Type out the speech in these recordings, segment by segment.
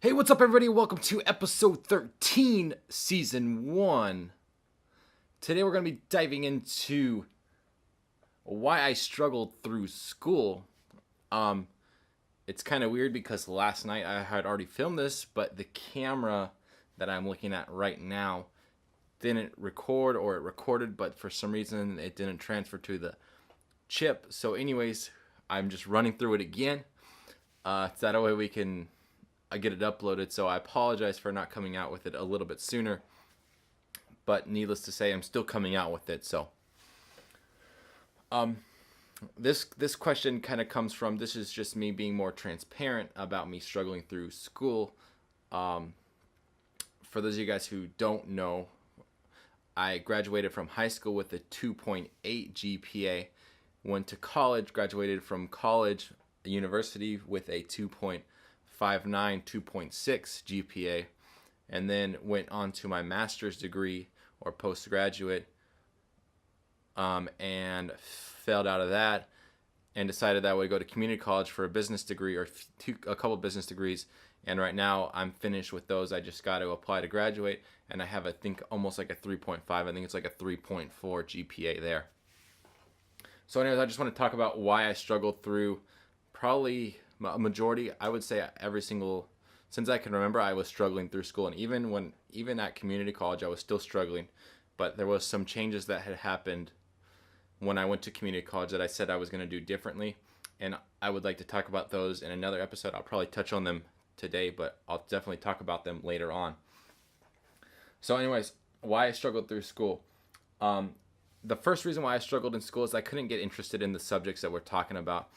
Hey, what's up, everybody? Welcome to episode 13, season 1. Today, we're going to be diving into why I struggled through school. It's kind of weird because last night I had already filmed this, but the camera that I'm looking at right now didn't record, or it recorded, but for some reason it didn't transfer to the chip. So anyways, I'm just running through it again. So that way we can get it uploaded. So I apologize for not coming out with it a little bit sooner, but needless to say, I'm still coming out with it. So this question kind of comes from, this is just me being more transparent about me struggling through school. For those of you guys who don't know, I graduated from high school with a 2.8 GPA, went to college, graduated from college, university with a 2.59, 2.6 GPA, and then went on to my master's degree or postgraduate, and failed out of that and decided that I would go to community college for a business degree or a couple business degrees. And right now I'm finished with those. I just got to apply to graduate, and I have, I think, almost like a 3.5. I think it's like a 3.4 GPA there. So anyways, I just want to talk about why I struggled through probably a majority. I would say since I can remember, I was struggling through school. And even at community college, I was still struggling. But there was some changes that had happened when I went to community college that I said I was going to do differently. And I would like to talk about those in another episode. I'll probably touch on them today, but I'll definitely talk about them later on. So anyways, why I struggled through school. The first reason why I struggled in school is I couldn't get interested in the subjects that we're talking about.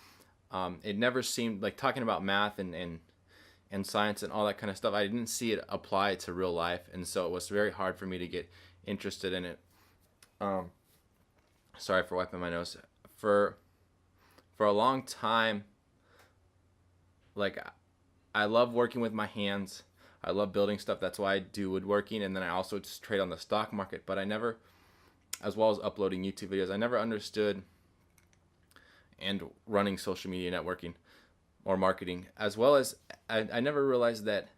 It never seemed like talking about math and science and all that kind of stuff. I didn't see it apply to real life, and so it was very hard for me to get interested in it. Sorry for wiping my nose. For a long time, like, I love working with my hands. I love building stuff. That's why I do woodworking, and then I also just trade on the stock market. But I never, as well as uploading YouTube videos, I never understood and running social media networking or marketing, as well as I never realized that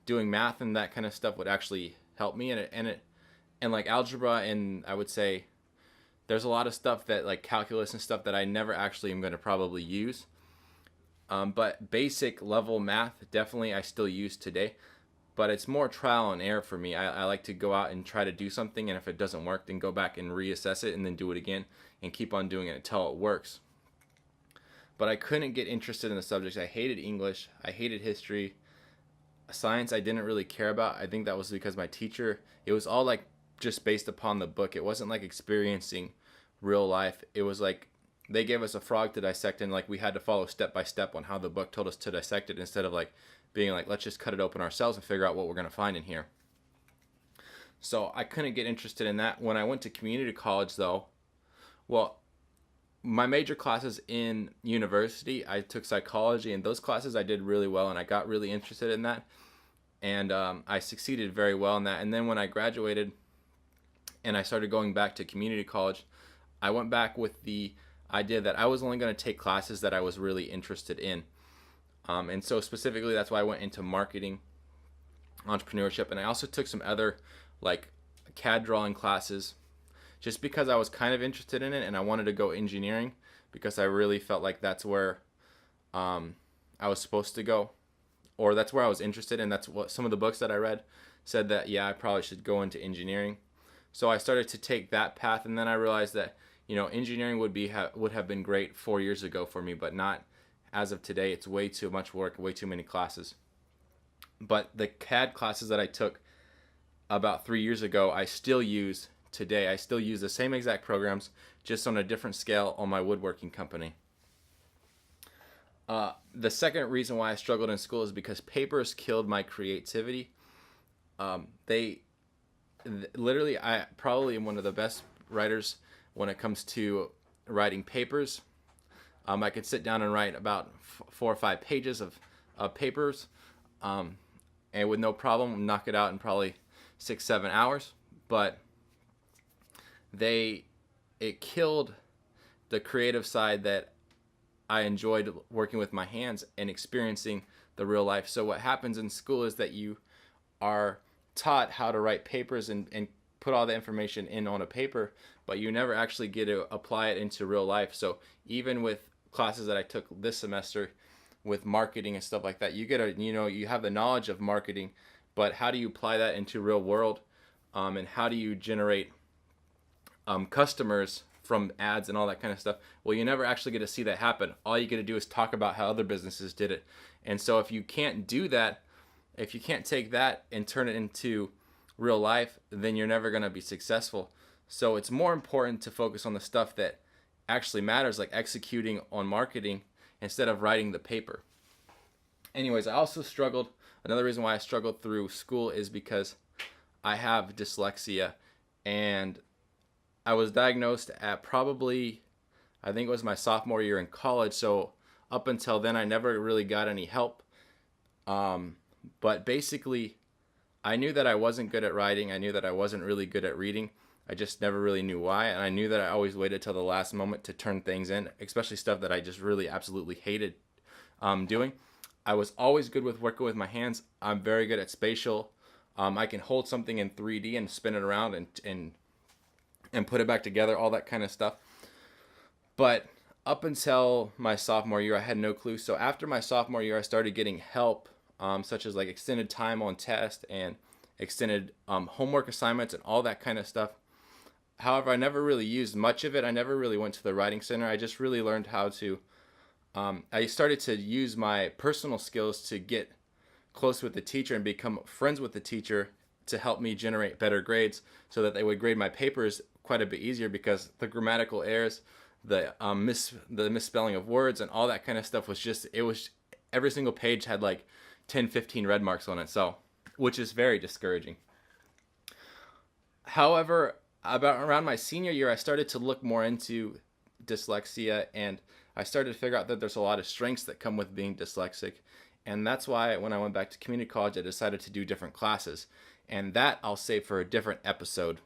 doing math and that kind of stuff would actually help me. And like algebra, and I would say there's a lot of stuff that, like calculus and stuff, that I never actually am going to probably use. But basic level math, definitely I still use today. But it's more trial and error for me. I like to go out and try to do something, and if it doesn't work, then go back and reassess it and then do it again and keep on doing it until it works. But I couldn't get interested in the subjects. I hated English. I hated history. Science I didn't really care about. I think that was because my teacher, it was all like just based upon the book. It wasn't like experiencing real life. It was like they gave us a frog to dissect, and like we had to follow step by step on how the book told us to dissect it, instead of like being like, let's just cut it open ourselves and figure out what we're going to find in here. So I couldn't get interested in that. When I went to community college, though, well, my major classes in university, I took psychology, and those classes I did really well, and I got really interested in that, and I succeeded very well in that. And then when I graduated and I started going back to community college, I went back with the idea that I was only going to take classes that I was really interested in. And so specifically, that's why I went into marketing, entrepreneurship, and I also took some other like CAD drawing classes, just because I was kind of interested in it, and I wanted to go engineering because I really felt like that's where I was supposed to go, or that's where I was interested in. That's what some of the books that I read said, that yeah, I probably should go into engineering. So I started to take that path, and then I realized that, you know, engineering would have been great 4 years ago for me, but not as of today. It's way too much work, way too many classes. But the CAD classes that I took about 3 years ago, I still use today. I still use the same exact programs, just on a different scale on my woodworking company. The second reason why I struggled in school is because papers killed my creativity. Literally, I probably am one of the best writers when it comes to writing papers. I could sit down and write about 4 or 5 pages of papers, and with no problem knock it out in probably 6-7 hours. But it killed the creative side that I enjoyed working with my hands and experiencing the real life. So what happens in school is that you are taught how to write papers and put all the information in on a paper, but you never actually get to apply it into real life. So even with classes that I took this semester with marketing and stuff like that, you get you have the knowledge of marketing, but how do you apply that into real world, and how do you generate customers from ads and all that kind of stuff? Well, you never actually get to see that happen. All you get to do is talk about how other businesses did it. And so if you can't do that, if you can't take that and turn it into real life, then you're never going to be successful. So it's more important to focus on the stuff that actually matters, like executing on marketing instead of writing the paper. Anyways, I also struggled. Another reason why I struggled through school is because I have dyslexia, and I was diagnosed at probably, I think it was my sophomore year in college. So up until then, I never really got any help. But basically, I knew that I wasn't good at writing. I knew that I wasn't really good at reading. I just never really knew why. And I knew that I always waited till the last moment to turn things in, especially stuff that I just really absolutely hated doing. I was always good with working with my hands. I'm very good at spatial. I can hold something in 3D and spin it around and put it back together, all that kind of stuff. But up until my sophomore year, I had no clue. So after my sophomore year, I started getting help, such as like extended time on test and extended homework assignments and all that kind of stuff. However, I never really used much of it. I never really went to the writing center. I just really learned how to, I started to use my personal skills to get close with the teacher and become friends with the teacher to help me generate better grades so that they would grade my papers quite a bit easier, because the grammatical errors, the misspelling of words and all that kind of stuff was just, it was, every single page had like 10, 15 red marks on it. So, which is very discouraging. However, about around my senior year, I started to look more into dyslexia, and I started to figure out that there's a lot of strengths that come with being dyslexic. And that's why when I went back to community college, I decided to do different classes. And that I'll save for a different episode.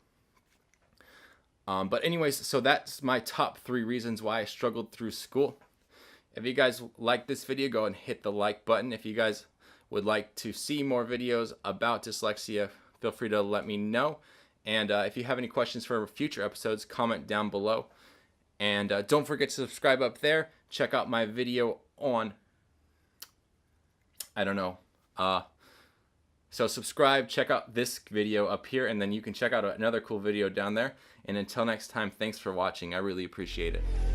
But anyways, so that's my top 3 reasons why I struggled through school. If you guys like this video, go and hit the like button. If you guys would like to see more videos about dyslexia, feel free to let me know. And if you have any questions for future episodes, comment down below. And don't forget to subscribe up there. Check out my video on, I don't know. So subscribe, check out this video up here, and then you can check out another cool video down there. And until next time, thanks for watching. I really appreciate it.